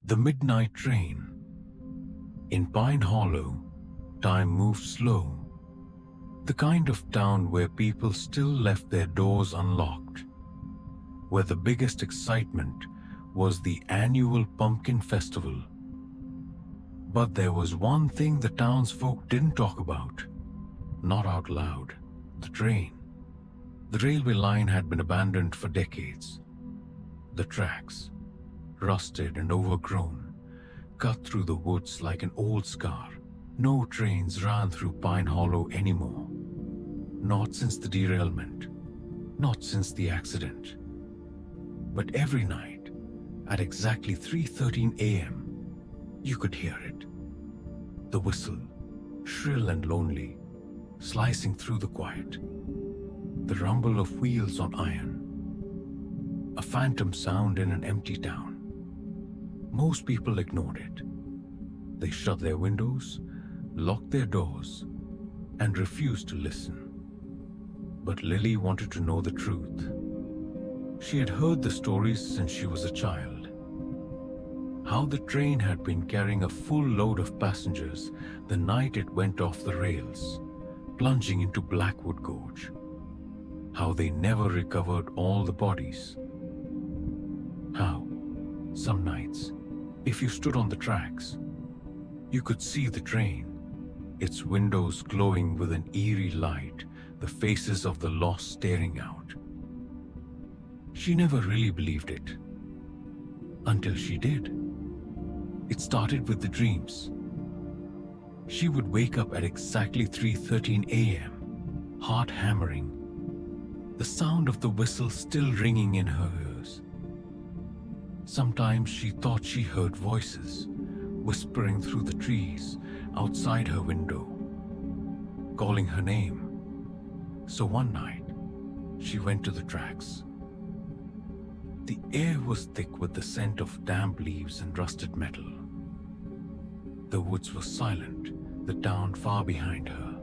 The midnight train. In Pine Hollow, time moved slow. The kind of town where people still left their doors unlocked. Where the biggest excitement was the annual pumpkin festival. But there was one thing the townsfolk didn't talk about. Not out loud. The train. The railway line had been abandoned for decades. The tracks, rusted and overgrown, cut through the woods like an old scar. No trains ran through Pine Hollow anymore. Not since the derailment. Not since the accident. But every night, at exactly 3:13 a.m., you could hear it. The whistle, shrill and lonely, slicing through the quiet. The rumble of wheels on iron. A phantom sound in an empty town. Most people ignored it. They shut their windows, locked their doors, and refused to listen. But Lily wanted to know the truth. She had heard the stories since she was a child. How the train had been carrying a full load of passengers the night it went off the rails, plunging into Blackwood Gorge. How they never recovered all the bodies. How, some nights, if you stood on the tracks, you could see the train, its windows glowing with an eerie light, the faces of the lost staring out. She never really believed it. Until she did. It started with the dreams. She would wake up at exactly 3:13 a.m., heart hammering, the sound of the whistle still ringing in her ears. Sometimes she thought she heard voices, whispering through the trees outside her window, calling her name. So one night, she went to the tracks. The air was thick with the scent of damp leaves and rusted metal. The woods were silent, the town far behind her.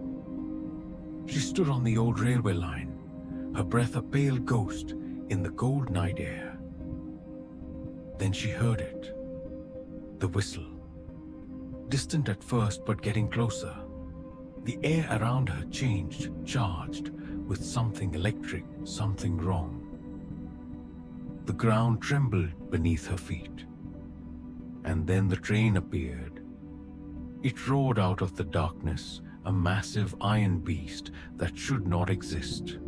She stood on the old railway line, her breath a pale ghost in the cold night air. Then she heard it. The whistle. Distant at first, but getting closer. The air around her changed, charged, with something electric, something wrong. The ground trembled beneath her feet. And then the train appeared. It roared out of the darkness, a massive iron beast that should not exist.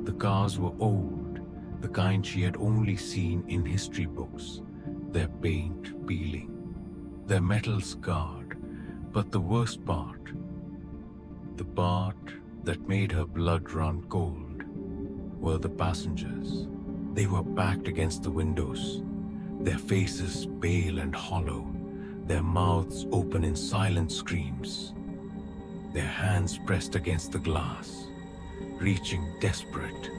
The cars were old, the kind she had only seen in history books, their paint peeling, their metal scarred. But the worst part, the part that made her blood run cold, were the passengers. They were backed against the windows, their faces pale and hollow, their mouths open in silent screams, their hands pressed against the glass, reaching desperate,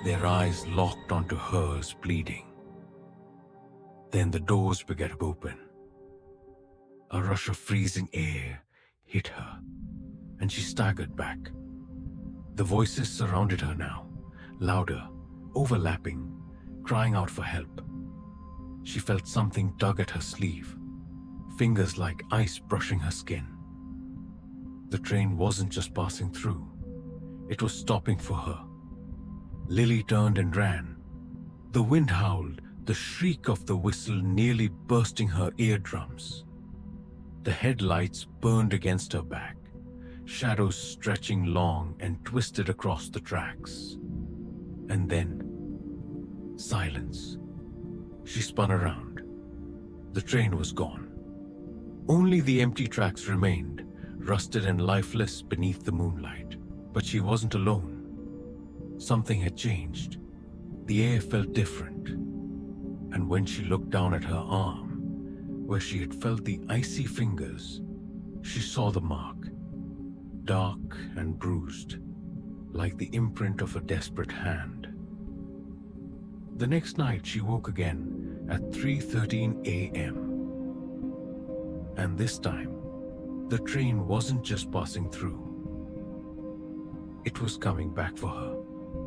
their eyes locked onto hers, pleading. Then the doors began to open. A rush of freezing air hit her, and she staggered back. The voices surrounded her now, louder, overlapping, crying out for help. She felt something tug at her sleeve, fingers like ice brushing her skin. The train wasn't just passing through, it was stopping for her. Lily turned and ran. The wind howled, the shriek of the whistle nearly bursting her eardrums. The headlights burned against her back, shadows stretching long and twisted across the tracks. And then, silence. She spun around. The train was gone. Only the empty tracks remained, rusted and lifeless beneath the moonlight. But she wasn't alone. Something had changed. The air felt different. And when she looked down at her arm, where she had felt the icy fingers, she saw the mark, dark and bruised, like the imprint of a desperate hand. The next night she woke again at 3:13 a.m. And this time, the train wasn't just passing through. It was coming back for her.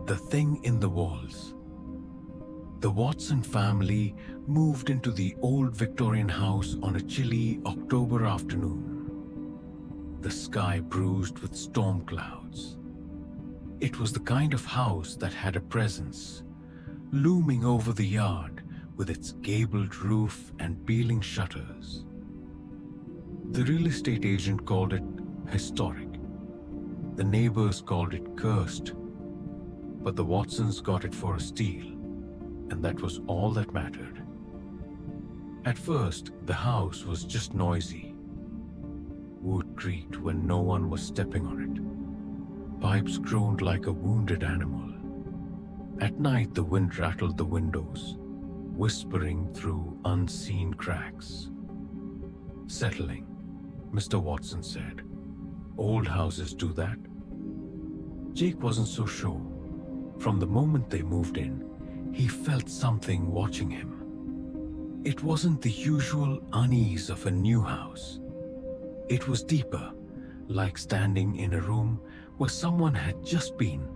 The thing in the walls. The Watson family moved into the old Victorian house on a chilly October afternoon. The sky bruised with storm clouds. It was the kind of house that had a presence, looming over the yard with its gabled roof and peeling shutters. The real estate agent called it historic. The neighbors called it cursed. But the Watsons got it for a steal, and that was all that mattered. At first, the house was just noisy. Wood creaked when no one was stepping on it. Pipes groaned like a wounded animal. At night, the wind rattled the windows, whispering through unseen cracks. Settling, Mr. Watson said. Old houses do that. Jake wasn't so sure. From the moment they moved in, he felt something watching him. It wasn't the usual unease of a new house. It was deeper, like standing in a room where someone had just been,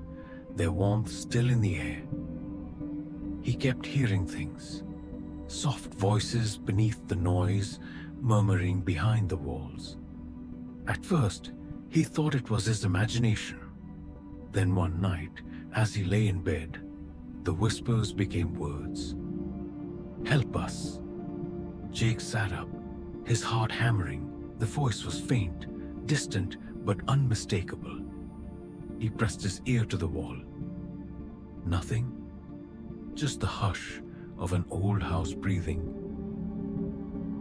their warmth still in the air. He kept hearing things, soft voices beneath the noise, murmuring behind the walls. At first, he thought it was his imagination. Then one night, as he lay in bed, the whispers became words. "Help us." Jake sat up, his heart hammering. The voice was faint, distant, but unmistakable. He pressed his ear to the wall. Nothing, just the hush of an old house breathing.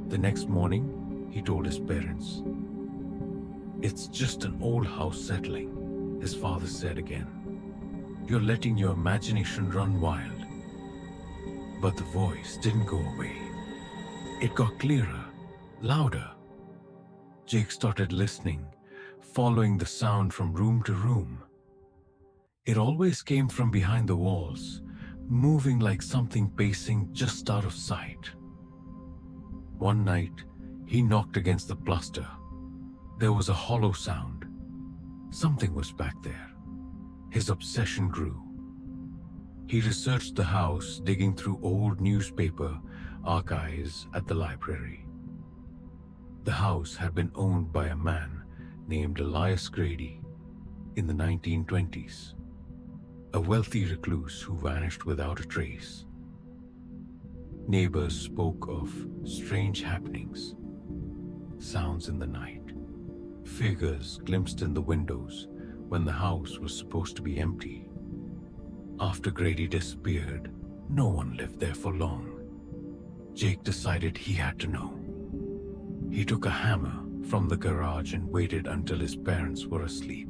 The next morning, he told his parents. "It's just an old house settling," his father said again. "You're letting your imagination run wild." But the voice didn't go away. It got clearer, louder. Jake started listening, following the sound from room to room. It always came from behind the walls, moving like something pacing just out of sight. One night, he knocked against the plaster. There was a hollow sound. Something was back there. His obsession grew. He researched the house, digging through old newspaper archives at the library. The house had been owned by a man named Elias Grady in the 1920s, a wealthy recluse who vanished without a trace. Neighbors spoke of strange happenings, sounds in the night, figures glimpsed in the windows when the house was supposed to be empty. After Grady disappeared, no one lived there for long. Jake decided he had to know. He took a hammer from the garage and waited until his parents were asleep.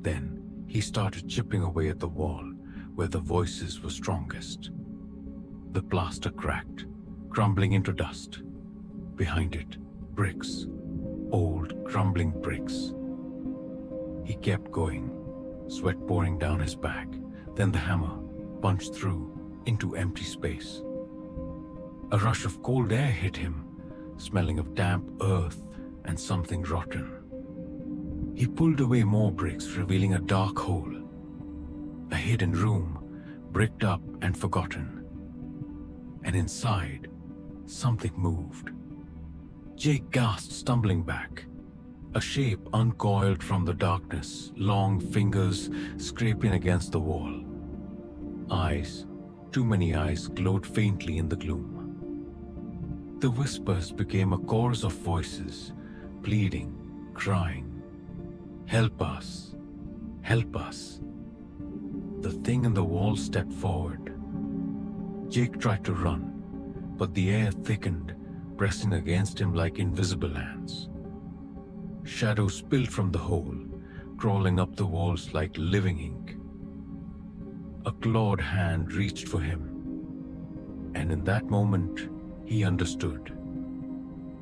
Then he started chipping away at the wall where the voices were strongest. The plaster cracked, crumbling into dust. Behind it, bricks, old, crumbling bricks. He kept going, sweat pouring down his back. Then the hammer punched through into empty space. A rush of cold air hit him, smelling of damp earth and something rotten. He pulled away more bricks, revealing a dark hole. A hidden room, bricked up and forgotten. And inside, something moved. Jake gasped, stumbling back. A shape uncoiled from the darkness, long fingers scraping against the wall. Eyes, too many eyes, glowed faintly in the gloom. The whispers became a chorus of voices, pleading, crying, "Help us! Help us!" The thing in the wall stepped forward. Jake tried to run, but the air thickened, pressing against him like invisible hands. Shadows spilled from the hole, crawling up the walls like living ink. A clawed hand reached for him, and in that moment, he understood.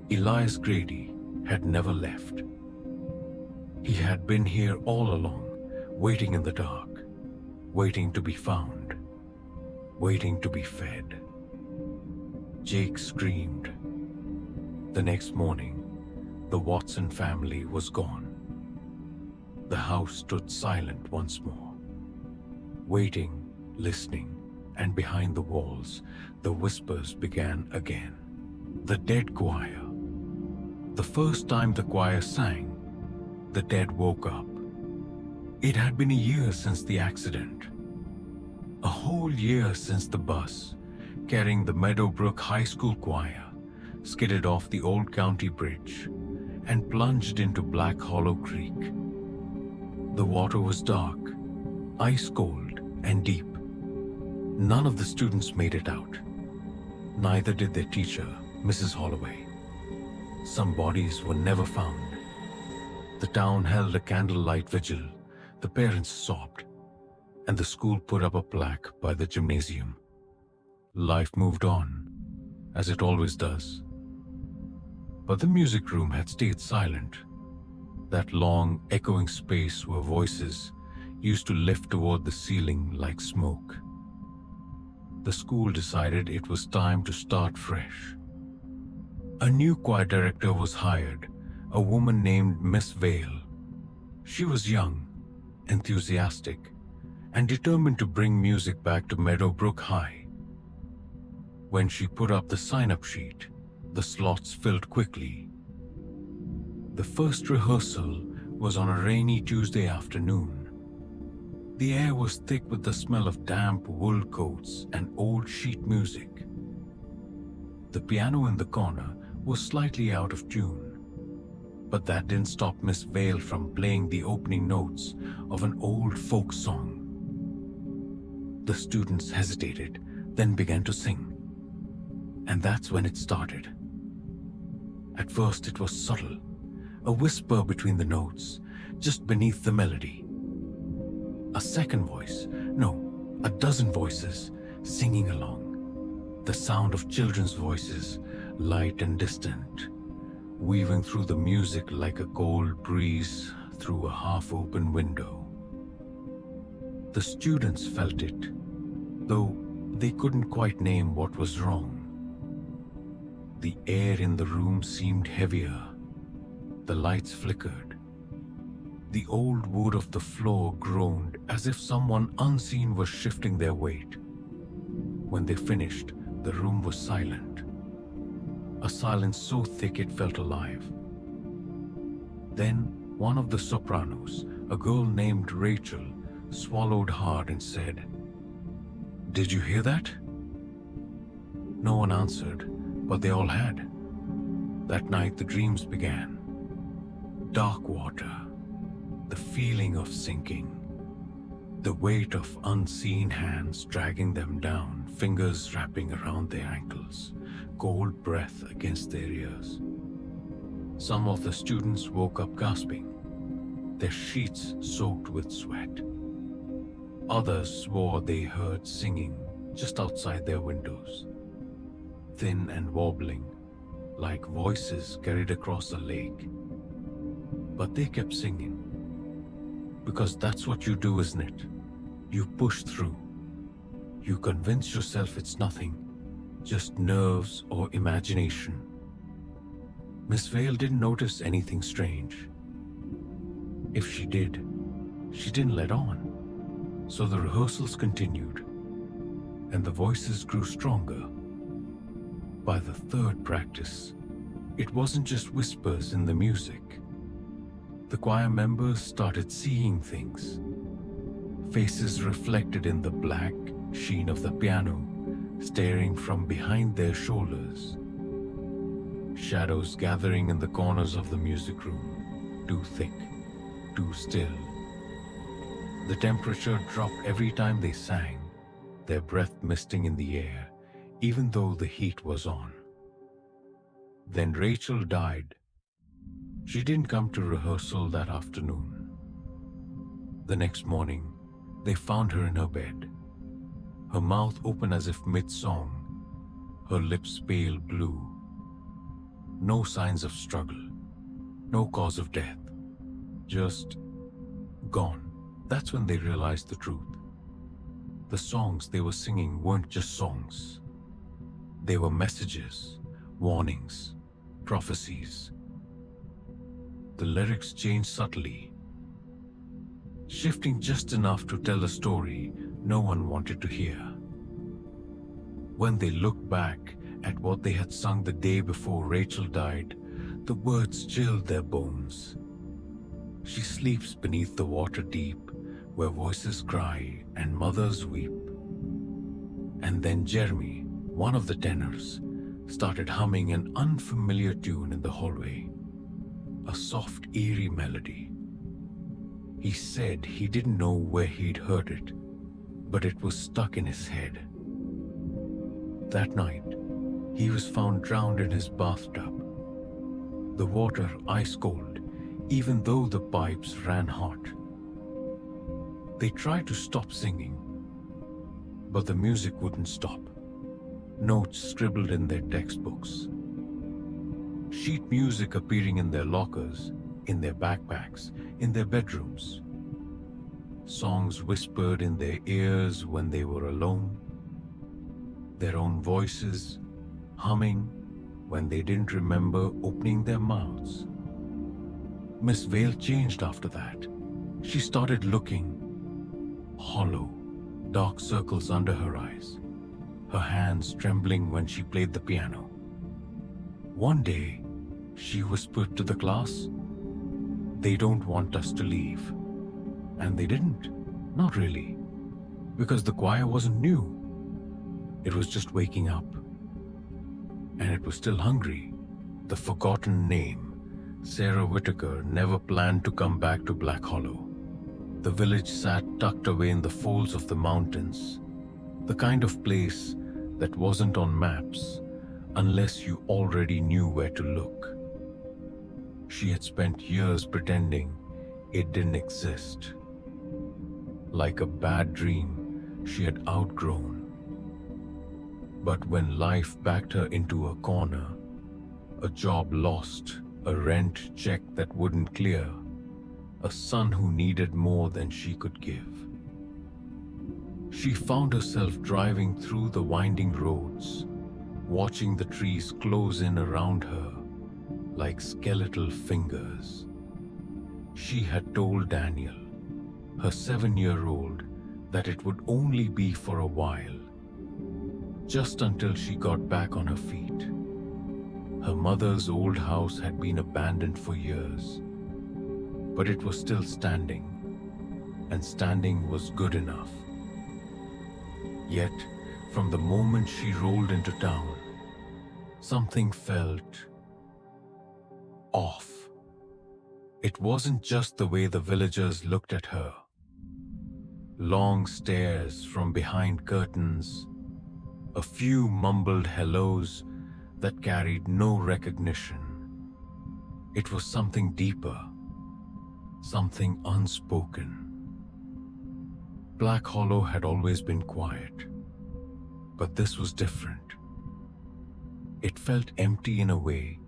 Elias Grady had never left. He had been here all along, waiting in the dark, waiting to be found, waiting to be fed. Jake screamed. The next morning, the Watson family was gone. The house stood silent once more, waiting, listening, and behind the walls, the whispers began again. The dead choir. The first time the choir sang, the dead woke up. It had been a year since the accident. A whole year since the bus, carrying the Meadowbrook High School choir, skidded off the old county bridge and plunged into Black Hollow Creek. The water was dark, ice cold, and deep. None of the students made it out. Neither did their teacher, Mrs. Holloway. Some bodies were never found. The town held a candlelight vigil. The parents sobbed, and the school put up a plaque by the gymnasium. Life moved on, as it always does. But the music room had stayed silent. That long, echoing space where voices used to lift toward the ceiling like smoke. The school decided it was time to start fresh. A new choir director was hired, a woman named Miss Vale. She was young, enthusiastic, and determined to bring music back to Meadowbrook High. When she put up the sign-up sheet, the slots filled quickly. The first rehearsal was on a rainy Tuesday afternoon. The air was thick with the smell of damp wool coats and old sheet music. The piano in the corner was slightly out of tune, but that didn't stop Miss Vale from playing the opening notes of an old folk song. The students hesitated, then began to sing. And that's when it started. At first it was subtle, a whisper between the notes, just beneath the melody. A second voice, no, a dozen voices, singing along. The sound of children's voices, light and distant, weaving through the music like a cold breeze through a half-open window. The students felt it, though they couldn't quite name what was wrong. The air in the room seemed heavier. The lights flickered. The old wood of the floor groaned as if someone unseen was shifting their weight. When they finished, the room was silent. A silence so thick it felt alive. Then one of the sopranos, a girl named Rachel, swallowed hard and said, "Did you hear that?" No one answered, but they all had. That night the dreams began. Dark water, the feeling of sinking, the weight of unseen hands dragging them down, fingers wrapping around their ankles, cold breath against their ears. Some of the students woke up gasping, their sheets soaked with sweat. Others swore they heard singing just outside their windows, thin and wobbling, like voices carried across a lake. But they kept singing, because that's what you do, isn't it? You push through. You convince yourself it's nothing, just nerves or imagination. Miss Vale didn't notice anything strange. If she did, she didn't let on. So the rehearsals continued, and the voices grew stronger. By the third practice, it wasn't just whispers in the music. The choir members started seeing things. Faces reflected in the black sheen of the piano, staring from behind their shoulders. Shadows gathering in the corners of the music room, too thick, too still. The temperature dropped every time they sang, their breath misting in the air, even though the heat was on. Then Rachel died. She didn't come to rehearsal that afternoon. The next morning, they found her in her bed, her mouth open as if mid-song, her lips pale blue. No signs of struggle, no cause of death, just gone. That's when they realized the truth. The songs they were singing weren't just songs. They were messages, warnings, prophecies. The lyrics changed subtly, shifting just enough to tell a story no one wanted to hear. When they looked back at what they had sung the day before Rachel died, the words chilled their bones. She sleeps beneath the water deep, where voices cry and mothers weep. And then Jeremy, one of the tenors, started humming an unfamiliar tune in the hallway, a soft, eerie melody. He said he didn't know where he'd heard it, but it was stuck in his head. That night, he was found drowned in his bathtub, the water ice cold, even though the pipes ran hot. They tried to stop singing, but the music wouldn't stop. Notes scribbled in their textbooks. Sheet music appearing in their lockers, in their backpacks, in their bedrooms. Songs whispered in their ears when they were alone. Their own voices humming when they didn't remember opening their mouths. Miss Vale changed after that. She started looking hollow, dark circles under her eyes, her hands trembling when she played the piano. One day, she whispered to the class, "They don't want us to leave." And they didn't. Not really. Because the choir wasn't new. It was just waking up. And it was still hungry. The forgotten name, Sarah Whitaker, never planned to come back to Black Hollow. The village sat tucked away in the folds of the mountains, the kind of place that wasn't on maps unless you already knew where to look. She had spent years pretending it didn't exist. Like a bad dream she had outgrown. But when life backed her into a corner, a job lost, a rent check that wouldn't clear, a son who needed more than she could give, she found herself driving through the winding roads, watching the trees close in around her like skeletal fingers. She had told Daniel, her 7-year-old, that it would only be for a while, just until she got back on her feet. Her mother's old house had been abandoned for years, but it was still standing, and standing was good enough. Yet, from the moment she rolled into town, something felt off. It wasn't just the way the villagers looked at her. Long stares from behind curtains, a few mumbled hellos that carried no recognition. It was something deeper, something unspoken. Black Hollow had always been quiet, but this was different. It felt empty in a way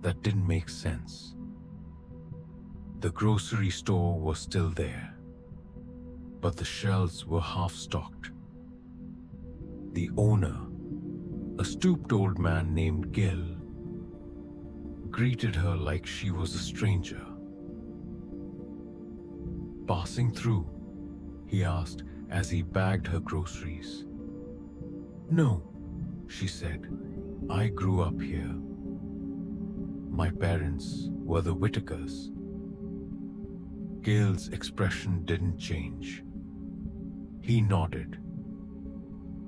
that didn't make sense. The grocery store was still there, but the shelves were half-stocked. The owner, a stooped old man named Gil, greeted her like she was a stranger. Passing through, he asked as he bagged her groceries. "No," she said, "I grew up here. My parents were the Whitakers." Gil's expression didn't change. He nodded,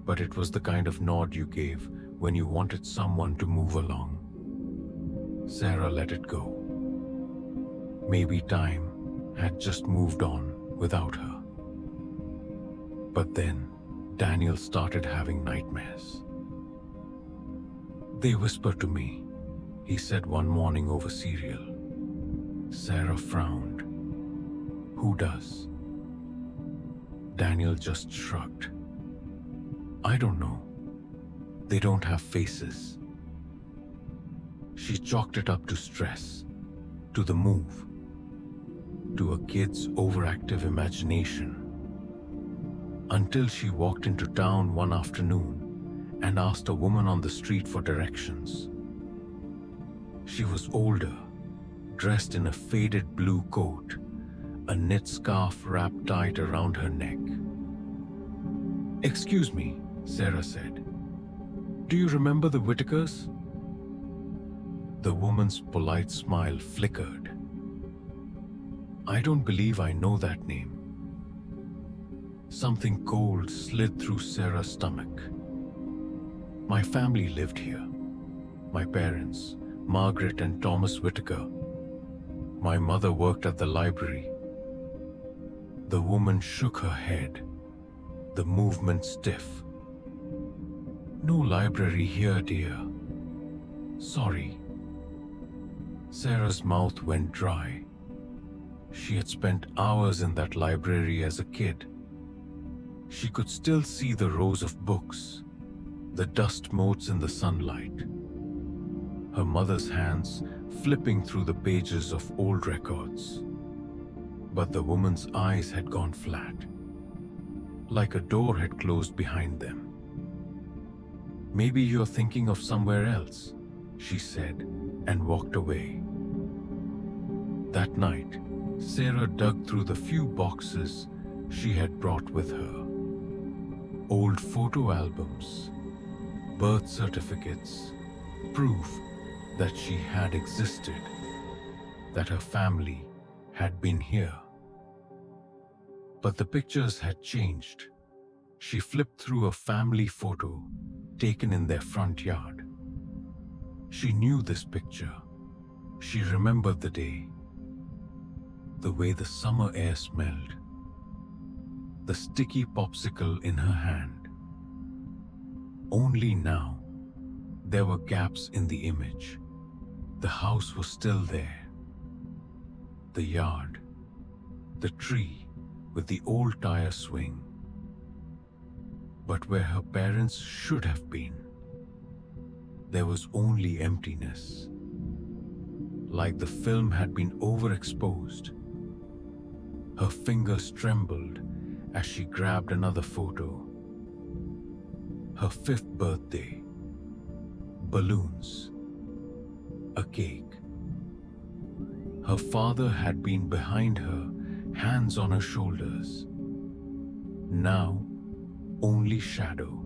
but it was the kind of nod you gave when you wanted someone to move along. Sarah let it go. Maybe time had just moved on without her. But then Daniel started having nightmares. "They whisper to me," he said one morning over cereal. Sarah frowned. "Who does?" Daniel just shrugged. "I don't know. They don't have faces." She chalked it up to stress, to the move, to a kid's overactive imagination, until she walked into town one afternoon and asked a woman on the street for directions. She was older, dressed in a faded blue coat, a knit scarf wrapped tight around her neck. "Excuse me," Sarah said. Do you remember the Whitakers? The woman's polite smile flickered. I don't believe I know that name. Something cold slid through Sarah's stomach. My family lived here. My parents, Margaret and Thomas Whitaker. My mother worked at the library. The woman shook her head, the movement stiff. No library here, dear. Sorry. Sarah's mouth went dry. She had spent hours in that library as a kid. She could still see the rows of books, the dust motes in the sunlight. Her mother's hands flipping through the pages of old records. But the woman's eyes had gone flat, like a door had closed behind them. Maybe you're thinking of somewhere else, she said, and walked away. That night, Sarah dug through the few boxes she had brought with her. Old photo albums, birth certificates, proof that she had existed, that her family had been here. But the pictures had changed. She flipped through a family photo taken in their front yard. She knew this picture. She remembered the day, the way the summer air smelled, the sticky popsicle in her hand. Only now, there were gaps in the image. The house was still there. The yard, the tree with the old tire swing. But where her parents should have been, there was only emptiness. Like the film had been overexposed. Her fingers trembled as she grabbed another photo. Her 5th birthday. Balloons. A cake. Her father had been behind her, hands on her shoulders. Now, only shadow.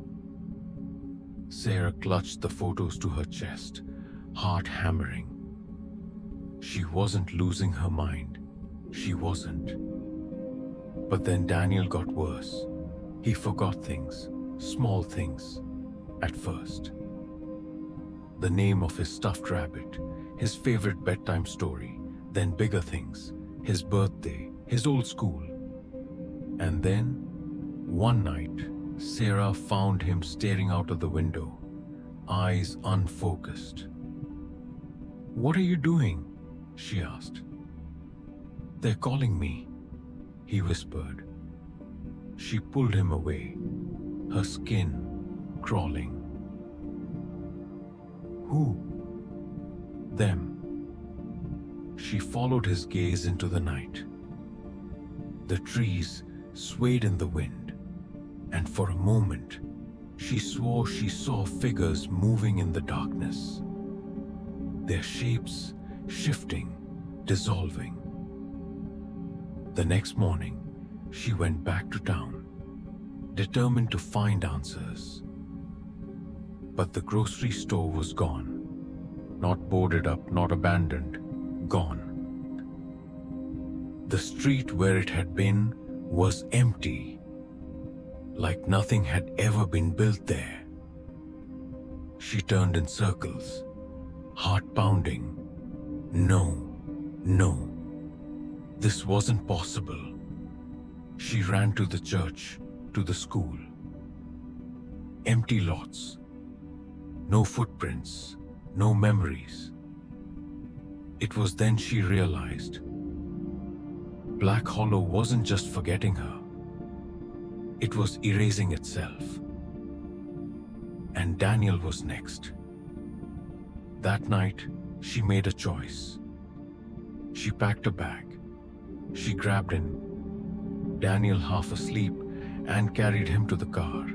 Sarah clutched the photos to her chest, heart hammering. She wasn't losing her mind. She wasn't. But then Daniel got worse. He forgot things, small things, at first. The name of his stuffed rabbit, his favorite bedtime story, then bigger things, his birthday, his old school. And then, one night, Sarah found him staring out of the window, eyes unfocused. "What are you doing?" she asked. "They're calling me," he whispered. She pulled him away, her skin crawling. "Who?" "Them." She followed his gaze into the night. The trees swayed in the wind, and for a moment, she swore she saw figures moving in the darkness, their shapes shifting, dissolving. The next morning, she went back to town, determined to find answers. But the grocery store was gone. Not boarded up, not abandoned, gone. The street where it had been was empty, like nothing had ever been built there. She turned in circles, heart pounding. No, no, this wasn't possible. She ran to the church, to the school. Empty lots. No footprints, no memories. It was then she realized Black Hollow wasn't just forgetting her. It was erasing itself. And Daniel was next. That night, she made a choice. She packed a bag. She grabbed in Daniel half asleep and carried him to the car.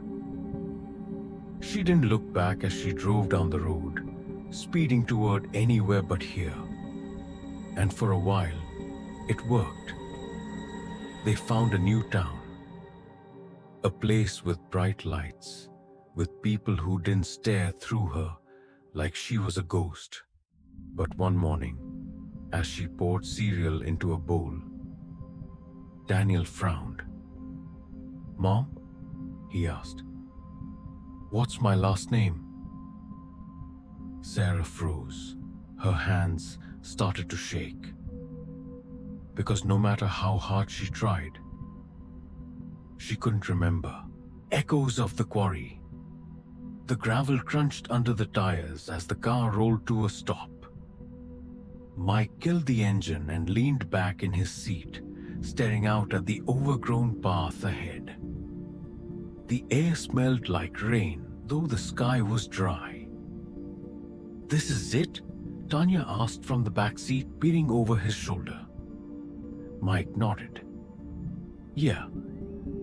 She didn't look back as she drove down the road, speeding toward anywhere but here. And for a while, it worked. They found a new town, a place with bright lights, with people who didn't stare through her like she was a ghost. But one morning, as she poured cereal into a bowl, Daniel frowned. "Mom?" he asked. "What's my last name?" Sarah froze. Her hands started to shake. Because no matter how hard she tried, she couldn't remember. Echoes of the quarry. The gravel crunched under the tires as the car rolled to a stop. Mike killed the engine and leaned back in his seat, staring out at the overgrown path ahead. The air smelled like rain, though the sky was dry. "This is it?" Tanya asked from the back seat, peering over his shoulder. Mike nodded. "Yeah,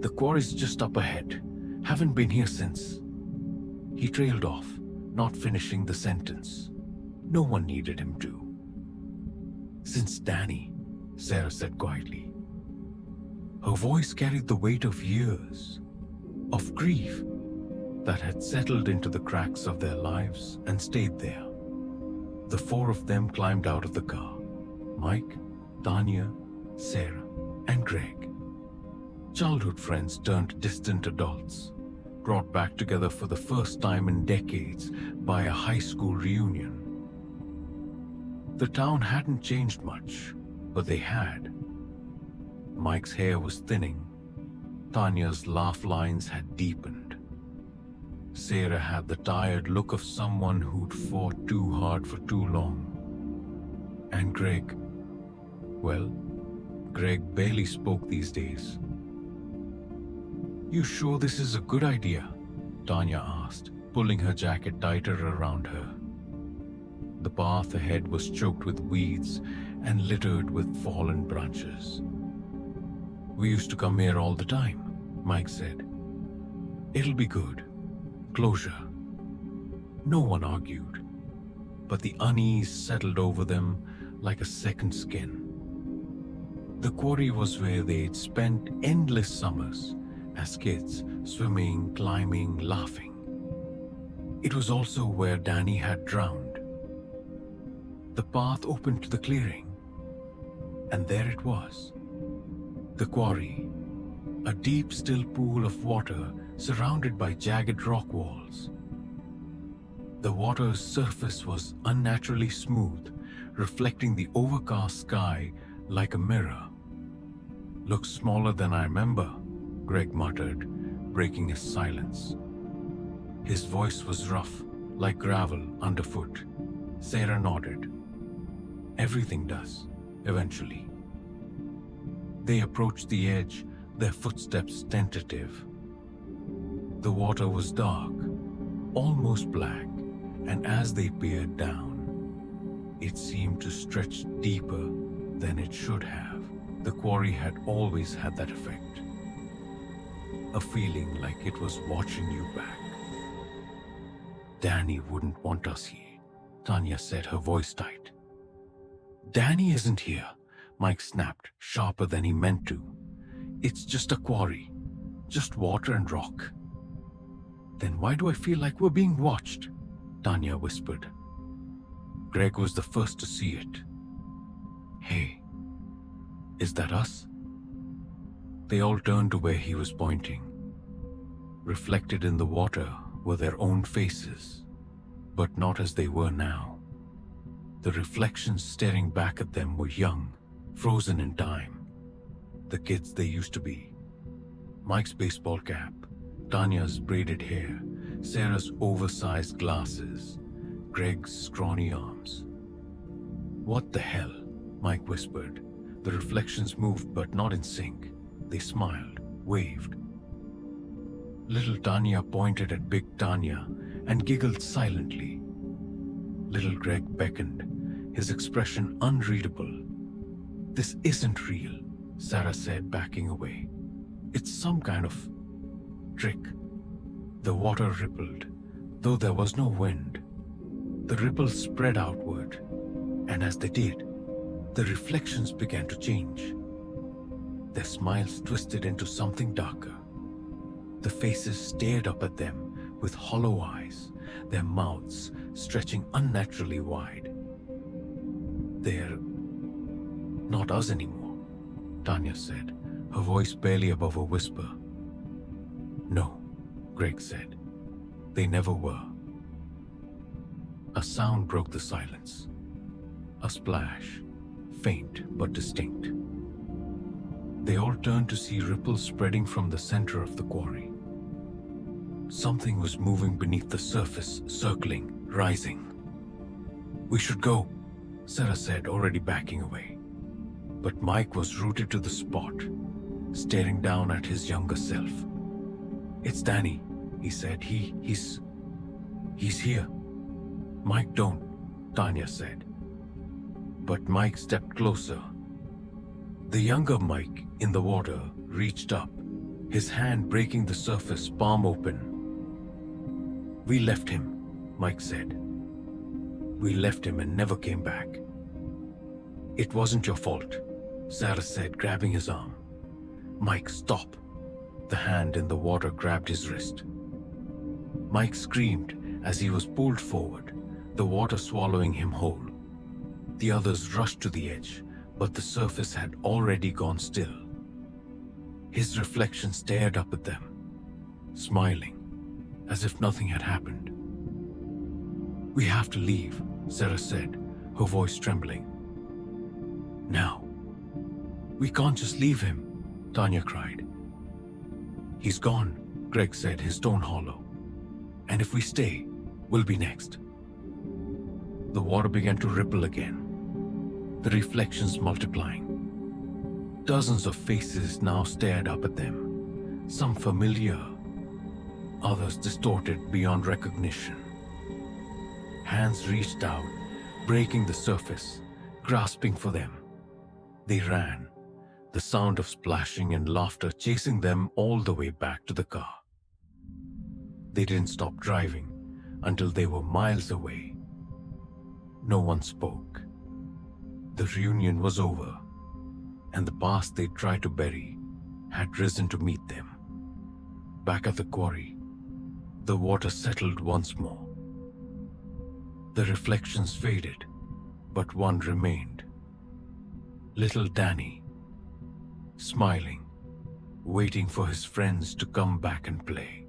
the quarry's just up ahead. Haven't been here since." He trailed off, not finishing the sentence. No one needed him to. "Since Danny," Sarah said quietly. Her voice carried the weight of years, of grief that had settled into the cracks of their lives and stayed there. The four of them climbed out of the car. Mike, Tanya, Sarah, and Greg. Childhood friends turned distant adults, brought back together for the first time in decades by a high school reunion. The town hadn't changed much, but they had. Mike's hair was thinning. Tanya's laugh lines had deepened. Sarah had the tired look of someone who'd fought too hard for too long. And Greg, well, Greg barely spoke these days. "You sure this is a good idea?" Tanya asked, pulling her jacket tighter around her. The path ahead was choked with weeds and littered with fallen branches. "We used to come here all the time," Mike said. "It'll be good. Closure." No one argued, but the unease settled over them like a second skin. The quarry was where they'd spent endless summers as kids, swimming, climbing, laughing. It was also where Danny had drowned. The path opened to the clearing, and there it was. The quarry, a deep, still pool of water surrounded by jagged rock walls. The water's surface was unnaturally smooth, reflecting the overcast sky like a mirror. "Looks smaller than I remember," Greg muttered, breaking his silence. His voice was rough, like gravel underfoot. Sarah nodded. "Everything does, eventually." They approached the edge, their footsteps tentative. The water was dark, almost black, and as they peered down, it seemed to stretch deeper than it should have. The quarry had always had that effect. A feeling like it was watching you back. "Danny wouldn't want us here," Tanya said, her voice tight. "Danny isn't here," Mike snapped, sharper than he meant to. "It's just a quarry. Just water and rock." "Then why do I feel like we're being watched?" Tanya whispered. Greg was the first to see it. "Hey, is that us?" They all turned to where he was pointing. Reflected in the water were their own faces, but not as they were now. The reflections staring back at them were young, frozen in time. The kids they used to be. Mike's baseball cap, Tanya's braided hair, Sarah's oversized glasses, Greg's scrawny arms. "What the hell?" Mike whispered. The reflections moved, but not in sync. They smiled, waved. Little Tanya pointed at Big Tanya and giggled silently. Little Greg beckoned, his expression unreadable. "This isn't real," Sarah said, backing away. "It's some kind of trick." The water rippled, though there was no wind. The ripples spread outward, and as they did, the reflections began to change. Their smiles twisted into something darker. The faces stared up at them with hollow eyes, their mouths stretching unnaturally wide. "They're not us anymore," Tanya said, her voice barely above a whisper. "No," Greg said. "They never were." A sound broke the silence. A splash, faint but distinct. They all turned to see ripples spreading from the center of the quarry. Something was moving beneath the surface, circling, rising. "We should go," Sarah said, already backing away. But Mike was rooted to the spot, staring down at his younger self. "It's Danny," he said. He's here." "Mike, don't," Tanya said. But Mike stepped closer. The younger Mike, in the water, reached up, his hand breaking the surface, palm open. "We left him," Mike said. "We left him and never came back." "It wasn't your fault," Sarah said, grabbing his arm. "Mike, stop." The hand in the water grabbed his wrist. Mike screamed as he was pulled forward, the water swallowing him whole. The others rushed to the edge, but the surface had already gone still. His reflection stared up at them, smiling, as if nothing had happened. "We have to leave," Sarah said, her voice trembling. "Now. We can't just leave him," Tanya cried. "He's gone," Greg said, his tone hollow. "And if we stay, we'll be next." The water began to ripple again, the reflections multiplying. Dozens of faces now stared up at them, some familiar, others distorted beyond recognition. Hands reached out, breaking the surface, grasping for them. They ran, the sound of splashing and laughter chasing them all the way back to the car. They didn't stop driving until they were miles away. No one spoke. The reunion was over, and the past they tried to bury had risen to meet them. Back at the quarry, the water settled once more. The reflections faded, but one remained. Little Danny, smiling, waiting for his friends to come back and play.